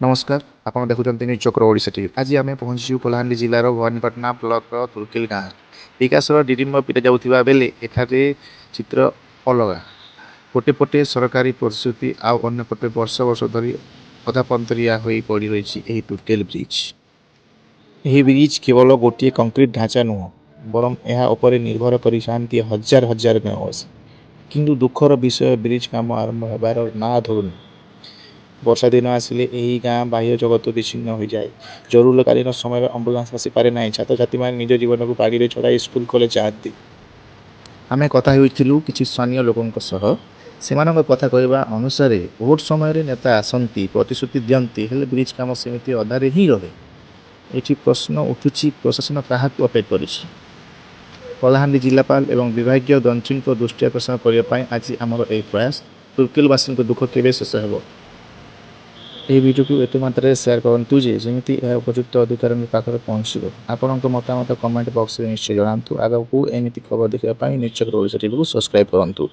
नमस्कार ଆପଣ ଦେଖୁଛନ୍ତି ନ୍ୟୁଜ୍ ଚକ୍ର ଓଡ଼ିଶା ଟିଭି। ଆଜି ଆମେ ପହଞ୍ଚିଛୁ କଳାହାଣ୍ଡି ଜିଲ୍ଲାର ଭବାନୀପାଟଣା ବ୍ଲକର ତୁର୍କିଲ ଗାଁ। ବିକାଶର ଡିଡିମ ପିଟା ଯାଉଥିବା ବେଳେ ଏଠାରେ ଚିତ୍ର ଅଲଗା। ଗୋଟେ ପଟେ ସରକାରୀ ପ୍ରତିଶ୍ରୁତି ଆଉ ଅନ୍ୟ ପଟେ ବର୍ଷ ବର୍ଷ ଧରି ଅଧାପନ୍ତରିଆ ହୋଇ ପଡ଼ି ରହିଛି ଏହି ତୁର୍କେଲ ବ୍ରିଜ୍। ଏହି ବ୍ରିଜ୍ କେବଳ ଗୋଟିଏ କଂକ୍ରିଟ୍ ଢାଞ୍ଚା ନୁହଁ, ବରଂ ଏହା ଉପରେ ନିର୍ଭର କରିଥାନ୍ତି ହଜାର ହଜାର ଗାଁବାସୀ। କିନ୍ତୁ ଦୁଃଖର ବିଷୟ, ବ୍ରିଜ୍ କାମ ଆରମ୍ଭ ହେବାର ନାଁ ଧରୁନି। ବର୍ଷା ଦିନ ଆସିଲେ ଏହି ଗାଁ ବାହ୍ୟ ଜଗତ ବିଚ୍ଛିନ୍ନ ହୋଇଯାଏ। ଜରୁରୀକାଳୀନ ସମୟରେ ଆମ୍ବୁଲାନ୍ସ ଆସିପାରେ ନାହିଁ। ଛାତ୍ରଛାତ୍ରୀମାନେ ନିଜ ଜୀବନକୁ ବାଡ଼ିରେ ଛଡ଼ାଇ ସ୍କୁଲ କଲେଜ ଯାଆନ୍ତି। ଆମେ କଥା ହୋଇଥିଲୁ କିଛି ସ୍ଥାନୀୟ ଲୋକଙ୍କ ସହ। ସେମାନଙ୍କ କଥା କହିବା ଅନୁସାରେ ଭୋଟ ସମୟରେ ନେତା ଆସନ୍ତି, ପ୍ରତିଶ୍ରୁତି ଦିଅନ୍ତି, ହେଲେ ବ୍ରିଜ୍ କାମ ସେମିତି ଅଧାରେ ହିଁ ରହେ। ଏଠି ପ୍ରଶ୍ନ ଉଠୁଛି, ପ୍ରଶାସନ କାହାକୁ ଅପେକ୍ଷା କରିଛି? କଳାହାଣ୍ଡି ଜିଲ୍ଲାପାଳ ଏବଂ ବିଭାଗୀୟ ଯନ୍ତ୍ରୀଙ୍କ ଦୃଷ୍ଟି ଆକର୍ଷଣ କରିବା ପାଇଁ ଆଜି ଆମର ଏହି ପ୍ରୟାସ। ତୁର୍କେଲବାସୀଙ୍କ ଦୁଃଖ କେବେ ଶେଷ ହେବ? ଏହି ଭିଡ଼ିଓକୁ ଏତେ ମାତ୍ରାରେ ସେୟାର କରନ୍ତୁ ଯେ ଯେମିତି ଏହା ଉପଯୁକ୍ତ ଅଧିକାରୀଙ୍କ ପାଖରେ ପହଞ୍ଚିବ। ଆପଣଙ୍କ ମତାମତ କମେଣ୍ଟ ବକ୍ସରେ ନିଶ୍ଚୟ ଜଣାନ୍ତୁ। ଆଗକୁ ଏମିତି ଖବର ଦେଖିବା ପାଇଁ ନ୍ୟୁଜ୍ ଚକ୍ର ଓଡ଼ିଶା ଟିଭିକୁ ସବସ୍କ୍ରାଇବ୍ କରନ୍ତୁ।